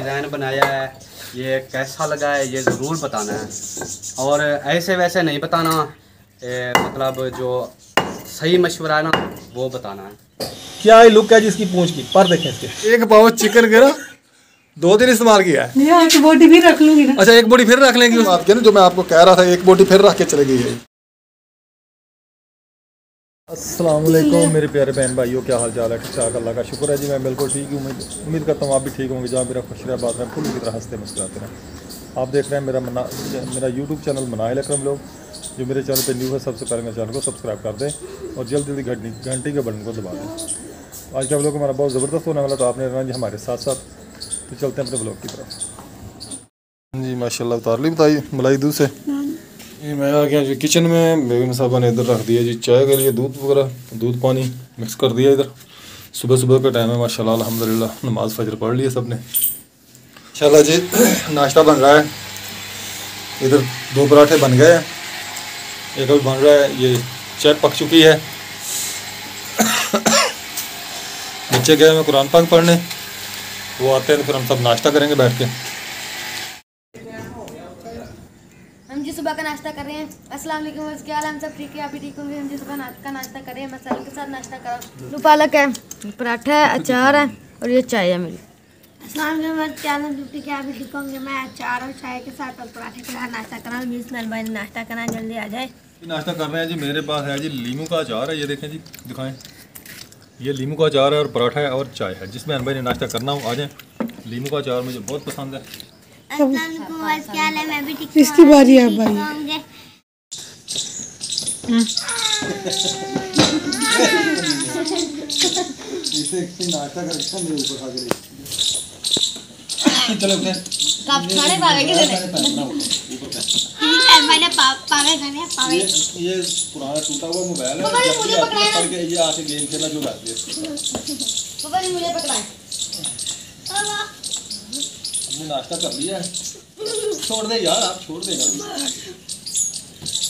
Design बनाया है, ये कैसा लगा है ये ज़रूर बताना है। और ऐसे वैसे नहीं बताना, मतलब जो सही मशवरा है ना वो बताना है। क्या ये लुक है जिसकी पूंछ की पर देखें इसके। एक पाव चिकन गिरा 2 दिन इस्तेमाल किया है। एक बोटी भी रख लूंगी ना। अच्छा एक बोटी फिर रख लेंगी। बात के ना जो मैं आपको कह रहा था, एक बोटी फिर रख के चले गई है। अस्सलाम वालेकुम मेरे प्यारे बहन भाइयों, क्या हाल चाल है? ठीक ठाक, अल्लाह का शुक्र है जी, मैं बिल्कुल ठीक हूँ। उम्मीद करता हूँ आप भी ठीक होंगे। जहाँ मेरा खुश रहा बात में फुल की तरह हंसते मुस्कुराते रहें। आप देख रहे हैं मेरा यूट्यूब चैनल मनाहिल अकरम लोग। जो मेरे चैनल पे न्यू है सबसे पहले मेरे चैनल को सब्सक्राइब कर दें और जल्दी घंटी के बटन को दबा दें। आज का व्लॉग हमारा बहुत ज़बरदस्त होने वाला, तो आपने रहना जी हमारे साथ साथ। तो चलते हैं अपने व्लॉग की तरफ जी। माशाल्लाह उतार ली बताइए मलाई दूध से। ये मैं आ गया जी किचन में। बेगम साहबा ने इधर रख दिया जी चाय के लिए दूध वगैरह, दूध पानी मिक्स कर दिया इधर। सुबह सुबह का टाइम है माशाल्लाह, अल्हम्दुलिल्लाह नमाज़ फजर पढ़ ली है सब ने। इंशाल्लाह जी नाश्ता बन रहा है। इधर 2 पराठे बन गए हैं, एक अभी बन रहा है। ये चाय पक चुकी है। बच्चे गए मैं कुरान पाक पढ़ने, वो आते हैं तो फिर हम सब नाश्ता करेंगे बैठ के। हम जी सुबह का नाश्ता कर रहे हैं। अस्सलाम वालेकुम, क्या हाल है? हम सब ठीक है, आप भी ठीक होंगे। हम जी सुबह का नाश्ता कर रहे हैं, मसाले के साथ नाश्ता करो। आलू पालक है, पराठा है, अचार है और ये चाय है मेरी। अस्सलाम वालेकुम, क्या हाल है? ठीक है, आप भी ठीक होंगे। मैं अचार और चाय के साथ और पराठे के साथ नाश्ता कर रहा हूँ। जिसमें भाई नाश्ता करना जल्दी आ जाए। नाश्ता कर रहे हैं जी। मेरे पास है जी लीमू का अचार है, ये देखें जी, दिखाएं। ये लीमू का अचार है और पराठा है और चाय है, जिसमें अनभाई ने नाश्ता करना हो आ जाए। लीमू का अचार मुझे बहुत पसंद है। अस्सलाम वालेकुम, क्या हाल है? मैं भी ठीक हूँ। इसकी बारी है भाई। नाश्ता करके मेरे ऊपर खा के चलो कब खाने पावे के मैंने पावे खाने पावे। ये पुराना टूटा हुआ मोबाइल है, मुझे पकड़ाया ना। ये आके गेम खेलना जो करती है। पापा ने मुझे पकड़ाया। हमने नाश्ता कर लिया है। छोड़ दे यार, आप छोड़ दे यार।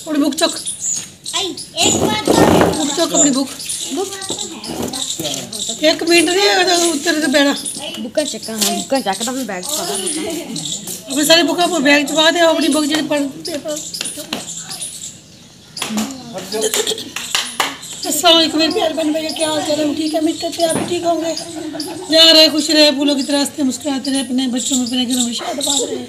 और बुक चक आई एक बात बुक चक अपनी बुक एक मिनट नहीं उत्तर से बैठा बुक्का चक्का। हाँ बुक्का चक्का तो अपने बैग पड़ा अपनी सारी बुक अपने बैग चुका दे। अपनी बुक जो पढ़ते अस्सलाम वालेकुम मेरे प्यारे बहन भैया, क्या हाल चाल है? ठीक है, उम्मीद करते हैं आप भी ठीक होंगे। जा रहे खुश रहे, फूलों की तरह हंसते मुस्कुराते रहे, अपने बच्चों में अपने घरों में शाद बांध रहे हैं।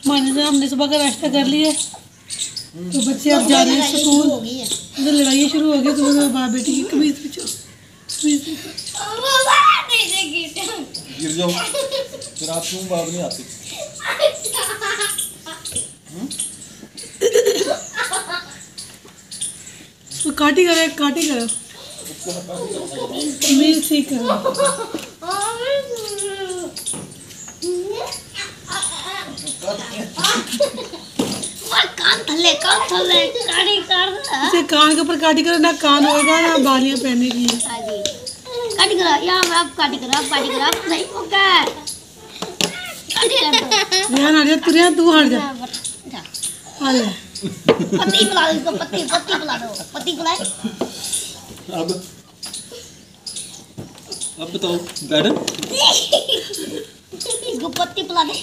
हमारे हमने सुबह का नाश्ता कर लिया, तो बच्चे अब जा रहे हैं स्कूल। उधर लड़ाई शुरू हो गई, तो उधर बाप बेटी की कमीज पीछे गिर जाओ फिर आप क्यों बात नहीं आती? तो काटी करो कमीज ठीक करो। कान थले काटी कर इसे कान के ऊपर काटी करो, ना कान होगा ना बालियां पहनने की। काटी करो यार, आप काटी करो आप नहीं होगा। काटी कर ध्यान हट जा, तू हट जा। हाल है पत्ती पिला दो इसको, पत्ती पिला दो, पत्ती पिलाए। अब बताओ मैडम, इसको पत्ती पिला दे।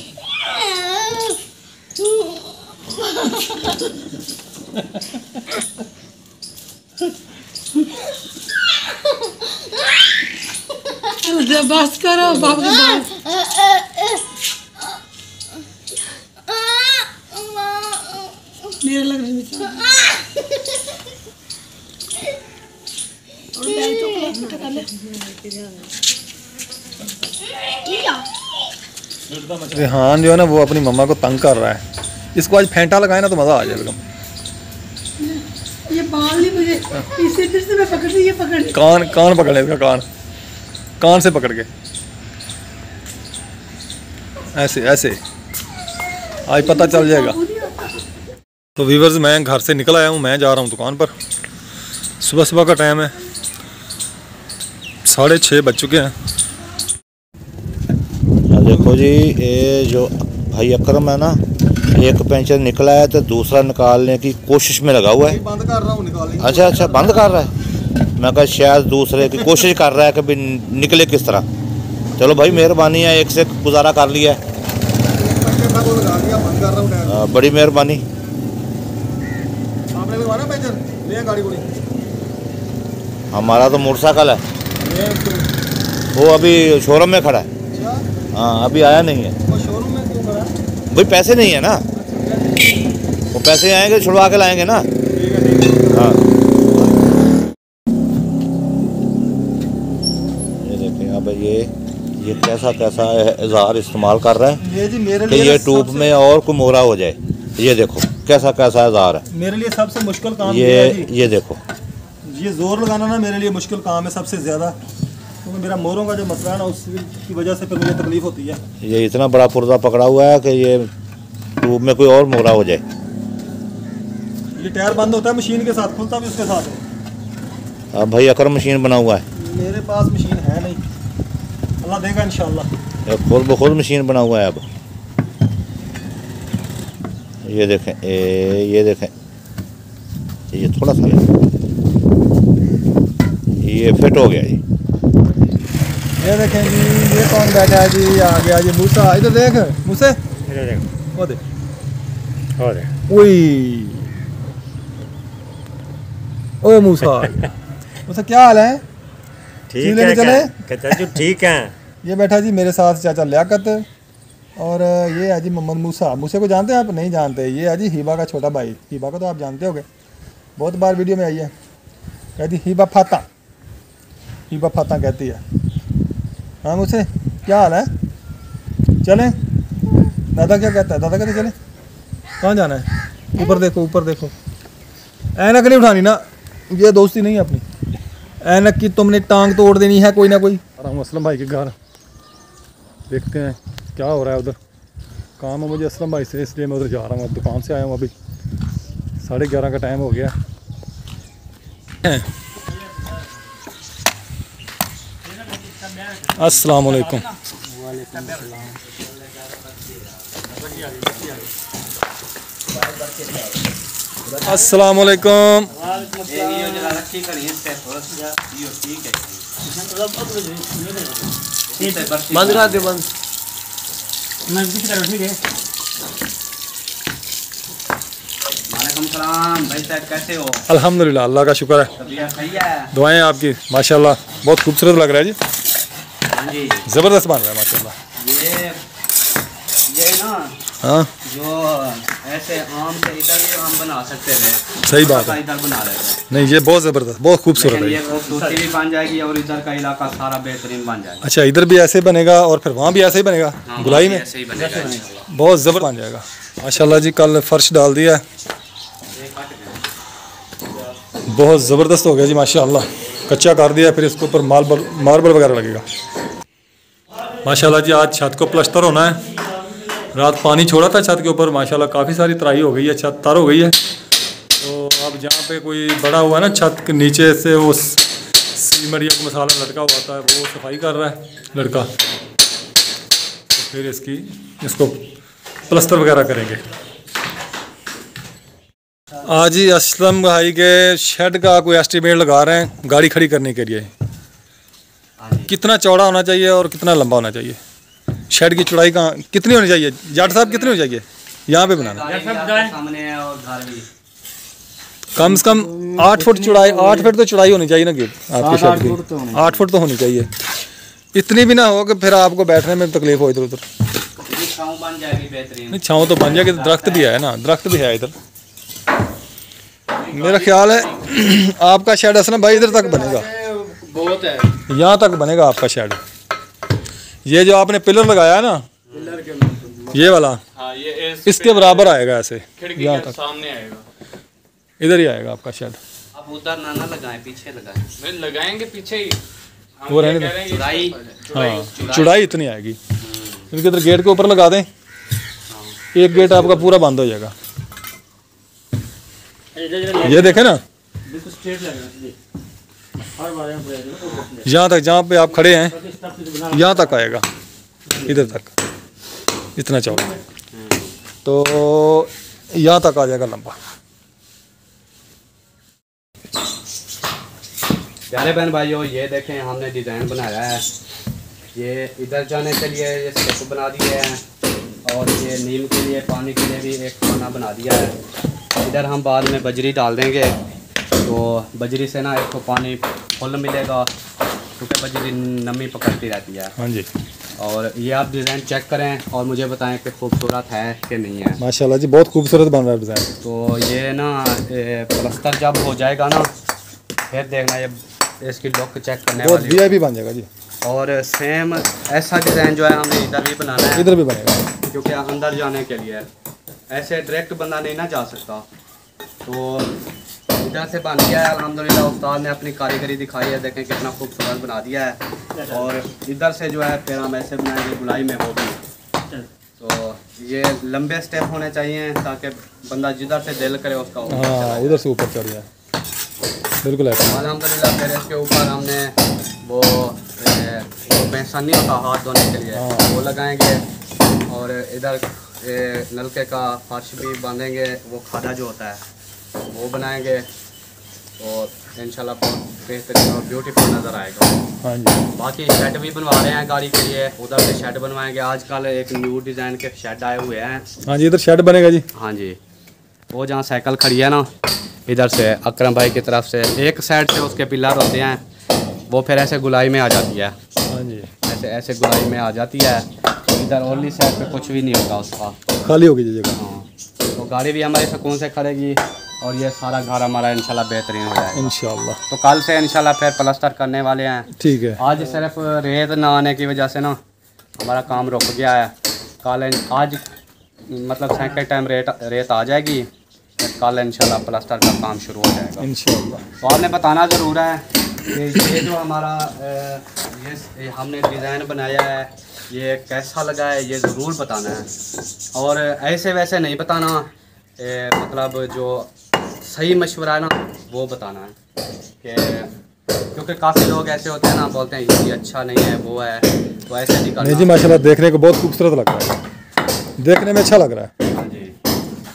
बस करो बाप के पास। मेरे लग रही है रेहान जो है ना वो अपनी मम्मा को तंग कर रहा है। इसको आज फेंटा लगाए ना तो मज़ा आ जाएगा। ये बाल नहीं मुझे इसे फिर से मैं पकड़ रही, ये पकड़ कान पकड़ ले इसका, कान से पकड़ के ऐसे आज पता चल जाएगा। तो व्यूअर्स मैं घर से निकल आया हूँ, मैं जा रहा हूँ दुकान पर। सुबह का टाइम है, 6:30 बज चुके हैं। देखो जी, ये जो भाई अकरम है ना, एक पेंशन निकला है तो दूसरा निकालने की कोशिश में लगा हुआ है। बंद कर रहा हूँ निकालने। अच्छा बंद कर रहा है। मैं कहा शायद दूसरे की कोशिश कर रहा है कि भी निकले किस तरह। चलो भाई मेहरबानी है, एक से गुजारा कर लिया है। को लगा दिया, बंद कर रहा हूँ टायर। बड़ी मेहरबानी। आपने लगवाना पंचर? ले गाड़ी को हमारा तो मोटरसाइकिल है, ले उसको। वो अभी शोरूम में खड़ा है। अच्छा, हाँ अभी आया नहीं है वो शोरूम में क्यों खड़ा है? भाई, पैसे नहीं है ना, वो पैसे आएंगे छुड़वा के लाएंगे ना। हाँ ये देखिए अब ये कैसा कैसा इज़हार इस्तेमाल कर रहा है ये जी मेरे कि लिए ये टूब में और को मोरा हो जाए। ये देखो कैसा कैसा इज़हार है। मेरे लिए सबसे मुश्किल काम है जी। ये देखो, ये जोर लगाना ना मेरे लिए मुश्किल काम है सबसे ज़्यादा, क्योंकि मेरा मोरों का जो मसला है ना उसकी वजह से फिर मुझे तकलीफ होती है। ये इतना बड़ा पुर्जा पकड़ा हुआ है कि ये ट्यूब में कोई और मोरा हो जाए। ये टायर बंद होता है मशीन के साथ, खुलता भी उसके साथ है। अब भाई अकरम मशीन बना हुआ है, मेरे पास मशीन है नहीं, अल्लाह देगा इंशाल्लाह। ये खुद ब खुद मशीन बना हुआ है। अब ये देखें, ये देखें, ये थोड़ा सा ये फिट हो गया जी। ये देखें जी, ये कौन बैठा है जी? आ गया जी मूसा। इधर देख मूसे, वो देख, ओई ओ मूसा। मूसा क्या हाल है? ठीक लेने है चले? कहता जी ठीक है। ये बैठा जी मेरे साथ चाचा लियाकत, और ये है जी मोहम्मद मूसा। मूसे को जानते हैं आप? नहीं जानते। ये है जी हिबा का छोटा भाई। हिबा को तो आप जानते होंगे, बहुत बार वीडियो में आई है। कहती हिबा फाता, हिबा फाता कहती है। हाँ मूसे क्या हाल है? चलें? दादा क्या कहता है? दादा कहते चलें? कहाँ जाना है? ऊपर देखो, ऊपर देखो। ऐनक नहीं उठानी ना, ये दोस्ती नहीं है अपनी। ऐनक की तुमने टांग तोड़ देनी है कोई ना कोई। असलम भाई के घर देखते हैं क्या हो रहा है उधर। काम है मुझे असलम भाई से, इसलिए मैं उधर जा रहा हूँ। अब दुकान से आया हूँ, अभी 11:30 का टाइम हो गया। अस्सलाम वालेकुम। अस्सलाम वालेकुम। बंद करा दे, बंद। वालेकुम सलाम भाई साहब, कैसे हो? अल्हम्दुलिल्लाह, अल्लाह का शुक्र है। तबीयत सही है? दुआएं आपकी माशाल्लाह, बहुत खूबसूरत लग रहा है जी। हाँ जी, ज़बरदस्त बन रहा है माशाल्लाह। ये ना हाँ जो ऐसे आम से इधर भी आम बना सकते थे, सही बात है। इधर बना रहे थे, नहीं ये बहुत ज़बरदस्त, बहुत खूबसूरत लेकिन है ये ये। खूबसूरती भी बन जाएगी और इधर का इलाका सारा बेहतरीन बन जाएगा। अच्छा, इधर भी ऐसे बनेगा और फिर वहाँ भी ऐसे ही बनेगा, हाँ, गुलाई में ऐसे ही बनेगा इंशाल्लाह। बहुत ज़बरदस्त बन जाएगा माशाल्लाह जी। कल फर्श डाल दिया, बहुत ज़बरदस्त हो गया जी माशाल्लाह। कच्चा कर दिया, फिर इसके ऊपर मार्बल वगैरह लगेगा माशाल्लाह जी। आज छत को प्लास्टर होना है। रात पानी छोड़ा था छत के ऊपर, माशाल्लाह काफ़ी सारी तराई हो गई है, छत तर हो गई है। तो अब जहाँ पे कोई बड़ा हुआ है ना, छत के नीचे से वो सीमेंट या मसाला लटका हुआ था, वो सफाई कर रहा है लड़का। तो फिर इसको प्लास्टर वगैरह करेंगे। आज ही असलम भाई के शेड का कोई एस्टिमेट लगा रहे हैं गाड़ी खड़ी करने के लिए। कितना चौड़ा होना चाहिए और कितना लंबा होना चाहिए? शेड की चौड़ाई कहाँ कितनी होनी चाहिए? जाट साहब कितनी होनी चाहिए यहाँ पे बनाना? सामने है और घर भी कम से कम 8 फुट चौड़ाई, 8 फुट तो चौड़ाई होनी चाहिए ना गेट आपके शेड की। 8 फुट तो होनी चाहिए, इतनी भी ना हो कि फिर आपको बैठने में तकलीफ हो इधर उधर। छाँव बन जाएगी बेहतरीन। नहीं छाँव तो बन जाएगी, दरख्त भी है ना, दरख्त भी है इधर। मेरा ख्याल है आपका शेड असलम भाई इधर तक बनेगा, बहुत है, यहाँ तक बनेगा आपका शेड। ये जो आपने पिलर लगाया है ना, ये वाला, हाँ, ये इसके बराबर आएगा ऐसे, खिड़की यहाँ के तक सामने आएगा। इधर ही आएगा आपका शेड। अब उधर ना लगाएं, पीछे लगाएं। नहीं लगाएंगे पीछे ही, वो रहने दो। चौड़ाई, हाँ चौड़ाई इतनी आएगी। इनके इधर गेट के ऊपर लगा दें, एक गेट आपका पूरा बंद हो जाएगा। ये देखें ना, यहाँ तक जहाँ पे आप खड़े हैं यहाँ तक आएगा, इधर तक इतना चौड़ा, तो यहाँ तक आ जाएगा लंबा। प्यारे बहन भाइयों, ये देखें हमने डिज़ाइन बनाया है। ये इधर जाने के लिए ये स्टेप बना दिए हैं और ये नीम के लिए पानी के लिए भी एक खाना बना दिया है। इधर हम बाद में बजरी डाल देंगे, तो बजरी से ना इसको पानी फुल मिलेगा, क्योंकि बजरी नमी पकड़ती रहती है। हाँ जी। और ये आप डिज़ाइन चेक करें और मुझे बताएं कि खूबसूरत है कि नहीं है। माशाल्लाह जी, बहुत खूबसूरत बन रहा है डिज़ाइन। तो ये ना प्लस्तर जब हो जाएगा ना, फिर देखना ये इसकी लुक चेक करने बहुत वाली। VIP बन जाएगा जी। और सेम ऐसा डिज़ाइन जो है हमने इधर भी बनाना है, इधर भी बनेगा, क्योंकि अंदर जाने के लिए ऐसे डायरेक्ट बंदा नहीं ना जा सकता। तो इधर से बन गया है अल्हम्दुलिल्लाह। उस्ताद ने अपनी कारीगरी दिखाई है, देखें कितना खूबसूरत बना दिया है। और इधर से जो है फिर हम ऐसे बनाएंगे गुलाई में वो भी। तो ये लंबे स्टेप होने चाहिए ताकि बंदा जिधर से दिल करे उसका हाँ, उधर से ऊपर चढ़ जाए। बिल्कुल ऐसा। अल्हम्दुलिल्लाह फिर इसके ऊपर हमने वो बेसन नहीं होता हाथ धोने के लिए, वो लगाएंगे। और इधर नलके का फर्श भी बांधेंगे, वो खादा जो होता है वो बनाएंगे। और इंशाल्लाह बहुत बेहतरीन और ब्यूटीफुल नज़र आएगा। हाँ जी। बाकी शेड भी बनवा रहे हैं गाड़ी के लिए, उधर से शेड बनवाएंगे। आजकल एक न्यू डिज़ाइन के शेड आए हुए हैं। हाँ जी, इधर शेड बनेगा जी। हाँ जी, वो जहाँ साइकिल खड़ी है ना, इधर से अकरम भाई की तरफ से एक साइड से उसके पिलर होते हैं, वो फिर ऐसे गुलाई में आ जाती है। हाँ जी, ऐसे ऐसे गुलाई में आ जाती है। इधर ओरली साइड पे कुछ भी नहीं होगा उसका, खाली होगी जी जगह। हाँ, तो गाड़ी भी हमारी सुकून से खड़ेगी और ये सारा घर हमारा इंशाल्लाह बेहतरीन हो जाएगा इंशाल्लाह। तो कल से इंशाल्लाह फिर प्लास्टर करने वाले हैं। ठीक है। आज सिर्फ रेत ना आने की वजह से ना हमारा काम रुक गया है। कल आज मतलब सेकंड टाइम रेत आ जाएगी, फिर कल इंशाल्लाह प्लास्टर का काम शुरू हो जाएगा इंशाल्लाह। तो आपने बताना ज़रूर है कि ये जो हमारा ये हमने डिज़ाइन बनाया है ये कैसा लगा है, ये ज़रूर बताना है। और ऐसे वैसे नहीं बताना, मतलब जो सही मशवरा है ना वो बताना है। क्योंकि काफ़ी लोग ऐसे होते हैं ना, बोलते हैं ये अच्छा नहीं है वो है, तो ऐसे नहीं करना। नहीं जी, माशाल्लाह देखने को बहुत खूबसूरत लग रहा है, देखने में अच्छा लग रहा है। हाँ जी,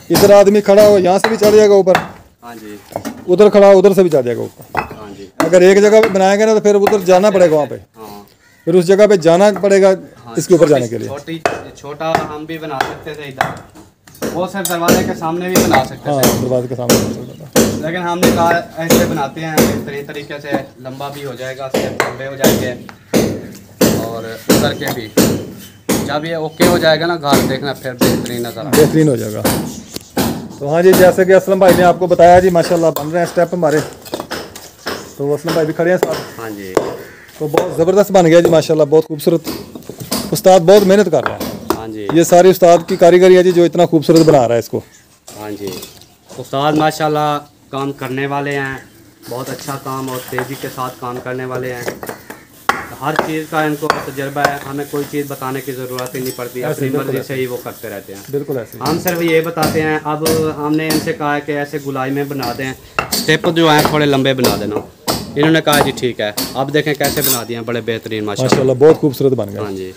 इधर आदमी खड़ा हो, यहाँ से भी चढ़ जाएगा ऊपर। हाँ जी, उधर खड़ा हो, उधर से भी चढ़ जाएगा ऊपर। हाँ जी, अगर एक जगह पे बनाएंगे ना तो फिर उधर जाना पड़ेगा वहाँ पे, हाँ, फिर उस जगह पे जाना पड़ेगा हाँ, इसके ऊपर जाने के लिए। छोटा हम भी बना सकते थे इधर, वो सिर्फ दरवाजे के सामने भी बना सकते हाँ, थे, दरवाजे के सामने बन सकता था। लेकिन हमने कहा ऐसे बनाते हैं बेहतरीन तरीके से, लंबा भी हो जाएगा, स्टेप लंबे हो जाएंगे और उतर के भी। जब ये ओके हो जाएगा ना घर, देखना फिर बेहतरीन नज़र आएगा, बेहतरीन हो जाएगा। तो हाँ जी, जैसे कि असलम भाई ने आपको बताया जी, माशाल्लाह बन रहे हैं स्टेप हमारे। तो असलम भाई भी खड़े हैं साथ। हाँ जी, तो बहुत ज़बरदस्त बन गया जी माशाल्लाह, बहुत खूबसूरत। उस्ताद बहुत मेहनत कर रहा है। हाँ जी, ये सारी उस्ताद की कारीगरी है जी, जो इतना खूबसूरत बना रहा है इसको। हाँ जी, उस्ताद माशाल्लाह काम करने वाले हैं, बहुत अच्छा काम और तेज़ी के साथ काम करने वाले हैं। हर चीज़ का इनको तजर्बा है, हमें कोई चीज़ बताने की ज़रूरत ही नहीं पड़ती, अपनी मर्ज़ी से ही वो करते रहते हैं। बिल्कुल ऐसे हम सिर्फ ये बताते हैं। अब हमने इनसे कहा है कि ऐसे गुलाई में बना दें, स्टेप जो हैं थोड़े लंबे बना देना। इन्होंने कहा जी ठीक है। अब देखें कैसे बना दिए हैं, बड़े बेहतरीन माशाल्लाह, बहुत खूबसूरत बन गया। हाँ जी,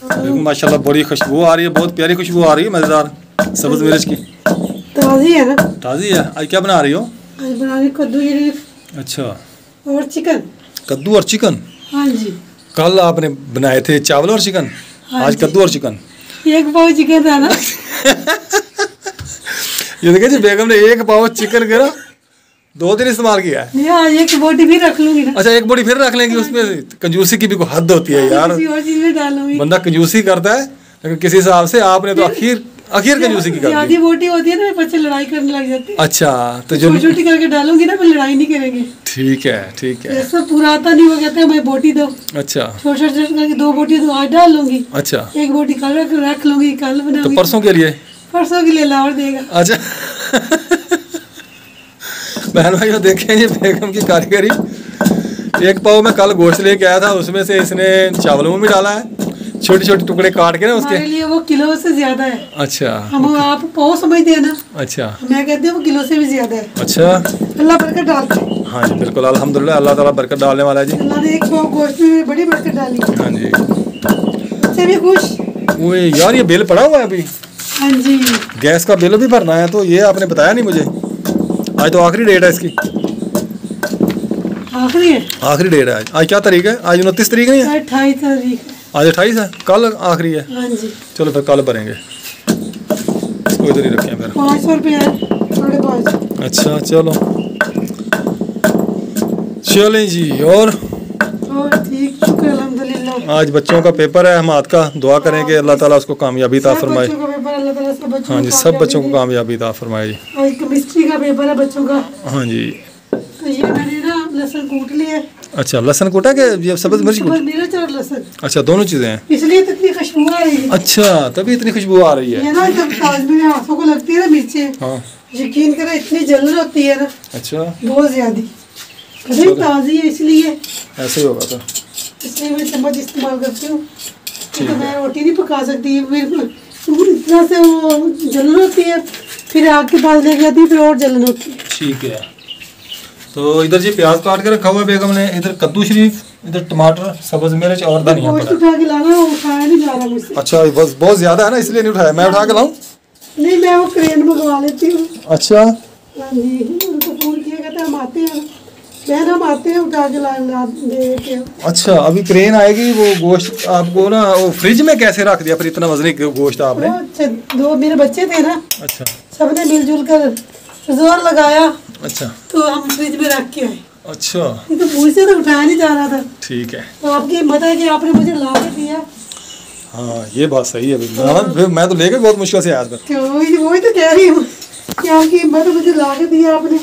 देखो माशाल्लाह बड़ी खुशबू आ रही है, बहुत प्यारी खुशबू आ रही है, मज़ेदार सब्ज़ मिर्च की। ताज़ी है ना? ताज़ी है। आज क्या बना रही हो? आज बना रही कद्दू की। अच्छा, और चिकन। कद्दू और चिकन। हाँ जी, कल आपने बनाए थे चावल और चिकन, आज कद्दू और चिकन। एक पाव चिकन था ना। ये देखिए जी, बेगम ने एक पाव चिकन करा 2 दिन इस्तेमाल किया है। नहीं, आज एक बोटी भी रख लूंगी ना। अच्छा, एक बोटी फिर रख लेंगे। उसमें कंजूसी की भी कोई हद होती है यार, किसी और चीज में डालूंगी। बंदा कंजूसी करता है, लेकिन किसी हिसाब से आपने तो आखिर कंजूसी की कर दी। ज्यादा बोटी होती है ना, बच्चे लड़ाई करने लग जाते हैं। अच्छा, तो जो छोटी छोटी करके डालूंगी ना, फिर लड़ाई नहीं करेंगे। ठीक है, ठीक है। ऐसा पूरा आता नहीं, वो कहते हैं मैं बोटी दो। अच्छा, छोटे छोटे करके 2 बोटी तो आज डाल लूंगी, अच्छा, 1 बोटी कल रख लूंगी, कल तो बनाऊंगी। परसों के लिए? परसों के लिए लाहौर देगा। अच्छा। बहन भाइयों देखें ये बेगम की कारीगरी। 1 पाव में कल गोश्त लेके आया था, उसमें से इसने चावलों में भी डाला है, छोटे छोटे टुकड़े काट के ना उसके। हमारे लिए वो किलो से ज्यादा है। अच्छा, हम आप पाव समझते हैं ना, अच्छा, मैं कहती हूँ वो किलो से भी ज्यादा है। अच्छा। अल्लाह बरकत डालता है। हाँ जी, बिल्कुल, अल्हम्दुलिल्लाह, अल्लाह ताला बरकत डालने वाला है जी। अल्लाह ने 1 पाव गोश्त में बड़ी बरकत डाली। हाँ जी, बच्चे भी खुश। वो यार ये बिल पड़ा हुआ है अभी, हाँ जी, गैस का बिल भी भरना है, तो ये आपने बताया नहीं मुझे। आज तो आखिरी डेट है इसकी, आखिरी है। आखिरी डेट है आज। आज क्या तारीख है? आज 29 तारीख नहीं है? 28 तारीख है। आज 28 है, कल आखिरी है। हाँ जी, चलो फिर कल भरेंगे। इसको इधर ही रखें फिर। 500 रुपये है, 550। अच्छा चलो चलें जी। और ठीक, शुक्र अल्हम्दुलिल्लाह। आज बच्चों का पेपर है हमाद का, दुआ करें कि अल्लाह ताला उसको कामयाबी अता फरमाए। बच्चों का पेपर अल्लाह ताला सब बच्चों हाँ जी, को सब बच्चों को कामयाबी कामयाबी अता फरमाए जी। दे। और केमिस्ट्री का पेपर है बच्चों का। हाँ जी। तो ये मैंने ना लहसुन कूट लिया। अच्छा, लहसुन कूटा के ये सब्ज़ मिर्च कूट? मिर्च और लहसुन। अच्छा, दोनों चीज़ें हैं। इसलिए तो इतनी खुशबू आ रही है। अच्छा, तभी इतनी खुशबू आ रही है। ये ना जब ताज मेरे हाथों को लगती है ना मिर्चें, हाँ। यकीन करें इतनी जलन होती है ना, अच्छा, बहुत ज्यादा। कभी ताज़ी है इसलिए, ऐसे ही होगा तो। इसलिए मैं चम्मच इस्तेमाल करती हूँ। तो मैं रोटी नहीं पका सकती, मेरे को इतना से वो जलन होती है, फिर आग के पास लेके आती है, फिर और जलन होती है। ठीक है। तो इधर जी प्याज काट के रखा हुआ है बेगम ने, इधर कद्दू शरीफ, इधर टमाटर, सब्ज मिर्च और धनिया गोश्त पड़ा। उठा के लाना, वो उठाया नहीं जा रहा मुझसे। अच्छा, बस बहुत ज्यादा है ना, इसलिए नहीं उठाया। मैं उठा के लाऊं? नहीं, मैं वो क्रेन मंगवा लेती हूँ। अच्छा, हाँ जी, उनको फोन किया, कहते हम आते हैं, बहन हम आते हैं, उठा के ला दे के। अच्छा, अभी क्रेन आएगी। वो गोश्त आपको ना वो फ्रिज में कैसे रख दिया फिर इतना वजनी गोश्त आपने? अच्छा, 2 मेरे बच्चे थे ना, अच्छा सबने मिलजुल कर जोर लगाया, अच्छा तो हम फ्रिज में रख के आए। अच्छा, ये तो मुझसे तो उठाया नहीं जा रहा था। ठीक है। तो आपकी हिम्मत है कि आपने मुझे ला के दिया। हाँ, ये बात सही है। मैं तो लेके बहुत मुश्किल से आया था। तो वही तो कह रही हूँ कि आपकी हिम्मत है, मुझे ला के दिया आपने,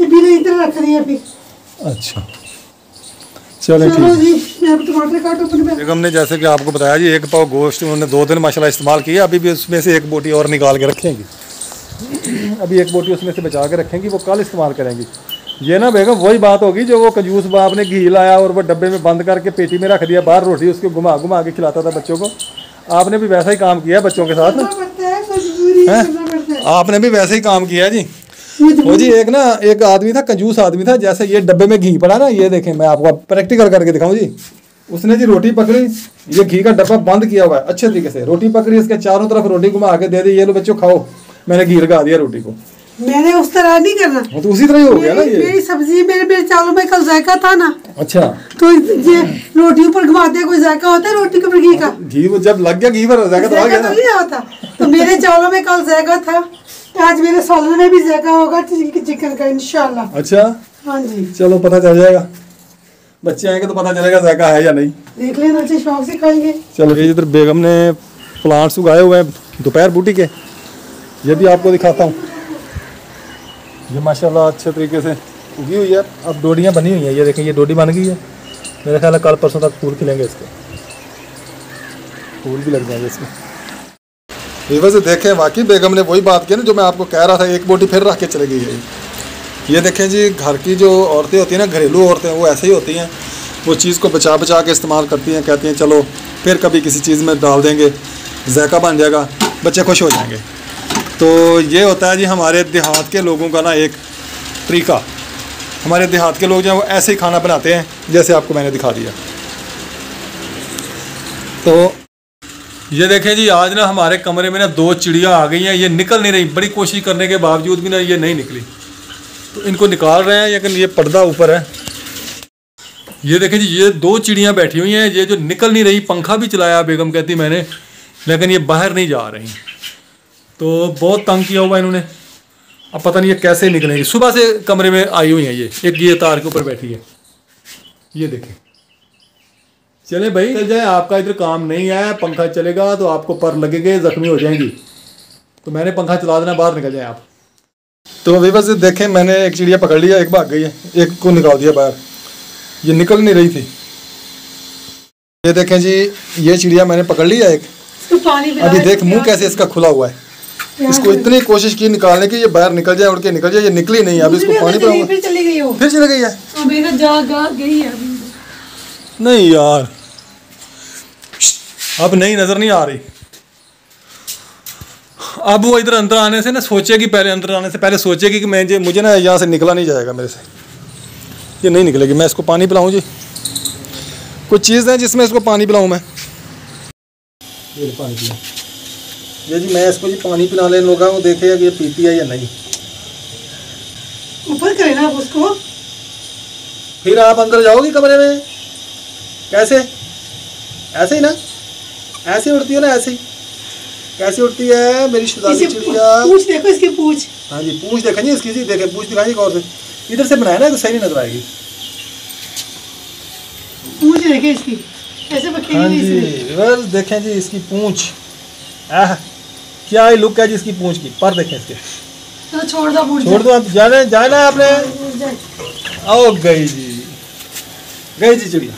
ये भी नहीं इधर रख दिया फिर। अच्छा, चलो चलो ठीक। जी, मैं अब टमाटर काटो अपने में। बेगम ने जैसे कि आपको बताया जी, 1 पाव गोश्त उन्होंने 2 दिन माशाल्लाह इस्तेमाल किया। अभी भी उसमें से 1 बोटी और निकाल के रखेंगी। अभी 1 बोटी उसमें से बचा के रखेंगी, वो कल इस्तेमाल करेंगी। ये ना बेगम वही बात होगी जो वो कंजूस बाप ने घी लाया और वो डब्बे में बंद करके पेटी में रख दिया, बाहर रोटी उसको घुमा घुमा के खिलाता था बच्चों को। आपने भी वैसा ही काम किया बच्चों के साथ ना? आपने भी वैसे ही काम किया जी। वो जी एक आदमी था, कंजूस आदमी था। जैसे ये डब्बे में घी पड़ा ना, ये देखें, मैं आपको प्रैक्टिकल करके दिखाऊं जी। उसने जी रोटी पकड़ी, ये घी का डब्बा बंद किया हुआ है अच्छे तरीके से। रोटी पकड़ी, इसके चारों तरफ रोटी घुमा के दे दी, ये लो बच्चों खाओ। मैंने घी लगा दिया रोटी को। मैंने उस तरह नहीं करना, वो तो उसी तरह ही हो गया ना ये। मेरी सब्जी मेरे चावलों में कल जायका था ना, अच्छा, तो ये रोटी ऊपर घुमाते हैं, कोई जायका होता है रोटी के ऊपर घी का? घी वो जब लग गया घी पर जाएगा तो आ गया जायका ना। तो नहीं होता। तो मेरे चावलों में कल जायका था, आज मेरे सालन में भी जायका होगा चिकन का इंशाल्लाह। अच्छा, हाँ जी, चलो पता चल जाएगा। बच्चे आएंगे तो पता चलेगा जायका है या नहीं। देख लेना, अच्छे शौक से खाएंगे। चलो, ये इधर बेगम ने प्लांट्स उगाए हुए हैं दोपहर बूटी के, ये भी आपको दिखाता हूँ। ये माशाल्लाह अच्छे तरीके से उगी हुई है। अब डोडियाँ बनी हुई हैं, ये देखें, ये डोडी बन गई है। मेरे ख्याल है कल परसों तक फूल खिलेंगे, इसके फूल भी लग जाएंगे इसमें। ये से देखें, वाकई बेगम ने वही बात की ना जो मैं आपको कह रहा था, 1 बोटी फिर रख के चले गई है। ये देखें जी, घर की जो औरतें होती हैं ना, घरेलू औरतें, वो ऐसे ही होती हैं। वो चीज़ को बचा बचा के इस्तेमाल करती हैं, कहती हैं चलो फिर कभी किसी चीज़ में डाल देंगे, जायका बन जाएगा, बच्चे खुश हो जाएंगे। तो ये होता है जी हमारे देहात के लोगों का ना एक तरीका। हमारे देहात के लोग जो हैं वो ऐसे ही खाना बनाते हैं जैसे आपको मैंने दिखा दिया। तो ये देखें जी, आज ना हमारे कमरे में ना 2 चिड़िया आ गई हैं। ये निकल नहीं रही, बड़ी कोशिश करने के बावजूद भी ना ये नहीं निकली। तो इनको निकाल रहे हैं, लेकिन ये पर्दा ऊपर है। ये देखें जी, ये 2 चिड़ियाँ बैठी हुई हैं, ये जो निकल नहीं रही। पंखा भी चलाया बेगम कहती मैंने, लेकिन ये बाहर नहीं जा रही। तो बहुत तंग किया हुआ इन्होंने। अब पता नहीं ये कैसे निकलेंगी। सुबह से कमरे में आई हुई हैं ये। एक ये तार के ऊपर बैठी है, ये देखें। चले भाई, चल जाए, आपका इधर काम नहीं है। पंखा चलेगा तो आपको पर लगेंगे, जख्मी हो जाएंगी। तो मैंने पंखा चला देना, बाहर निकल जाए आप। तो अभी बस देखें, मैंने एक चिड़िया पकड़ लिया, एक भाग गई है, एक को निकाल दिया बाहर। ये निकल नहीं रही थी। ये देखें जी, ये चिड़िया मैंने पकड़ लिया एक। अभी देख मुंह कैसे इसका खुला हुआ है। इसको इतनी कोशिश की निकालने की, ये बाहर निकल जाए, उड़ के निकल जाए, ये निकली नहीं। अभी इसको पानी पिलाऊंगा। फिर चली गई, फिर चली गई है। गई है अभी। नहीं यार, अब नहीं, नजर नहीं आ रही। अब वो इधर अंदर आने से ना सोचेगी, पहले अंदर आने से पहले सोचेगी कि मैं मुझे ना यहाँ से निकला नहीं जाएगा मेरे से। ये नहीं निकलेगी। मैं इसको पानी पिलाऊं जी। कुछ चीज़ है जिसमें इसको पानी पिलाऊं मैं। ये पानी पिला। ये जी मैं इसको जी पानी पिलाने लगा हूँ, देखेगा कि ये पीती है या नहीं। ऊपर करे ना आप उसको। फिर आप अंदर जाओगी कमरे में कैसे? ऐसे ही ना, ऐसे उड़ती है ना, ऐसे ही कैसे उड़ती है मेरी शुदाली चिड़िया। पूछ देखो इसकी पूछ। हाँ जी, पूछ देखा जी इसकी, जी देखे पूछ दिखाई गौर से, इधर से बनाया ना तो सही नहीं नजर आएगी। पूछ देखे इसकी कैसे बखेली हाँ हुई जी इसने। बस देखें जी इसकी पूंछ, क्या ही लुक है जी इसकी पूंछ की। पर देखें इसके, चलो छोड़ दो, पूछ छोड़ दो आप, जाना है आपने। जाए। आओ गई जी, गई जी चिड़िया।